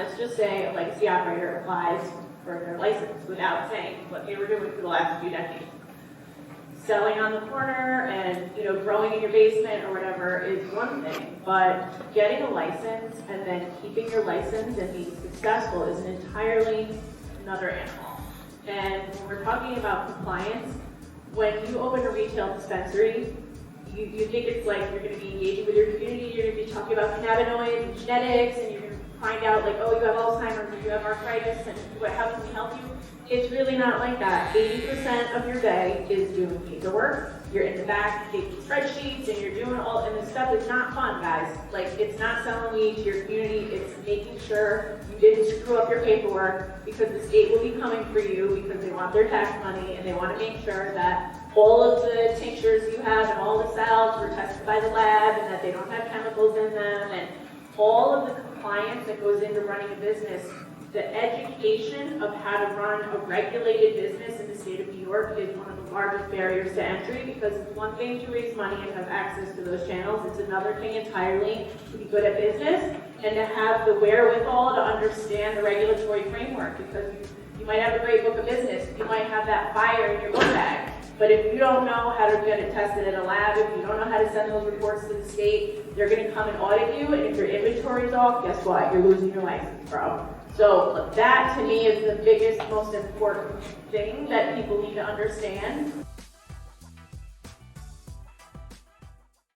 let's just say a legacy operator applies for their license without saying what they were doing for the last few decades. Selling on the corner and growing in your basement or whatever is one thing, but getting a license and then keeping your license and being successful is an entirely another animal. And when we're talking about compliance, when you open a retail dispensary, you think it's like you're going to be engaging with your community, you're going to be talking about cannabinoids and genetics, and you're going to find out like, oh, you have Alzheimer's, or you have arthritis, and how can we help you? It's really not like that. 80% of your day is doing paperwork. You're in the back taking spreadsheets, and you're doing all, and the stuff is not fun, guys. Like, it's not selling weed to your community, it's making sure you didn't screw up your paperwork, because the state will be coming for you because they want their tax money, and they want to make sure that all of the tinctures you have and all the salads were tested by the lab, and that they don't have chemicals in them, and all of the compliance that goes into running a business. The education of how to run a regulated business in the state of New York is one of the largest barriers to entry, because it's one thing to raise money and have access to those channels. It's another thing entirely to be good at business and to have the wherewithal to understand the regulatory framework, because you might have a great book of business, you might have that fire in your book bag, but if you don't know how to get it tested in a lab, if you don't know how to send those reports to the state, they're going to come and audit you, and if your inventory's off, guess what? You're losing your license, bro. So that, to me, is the biggest, most important thing that people need to understand.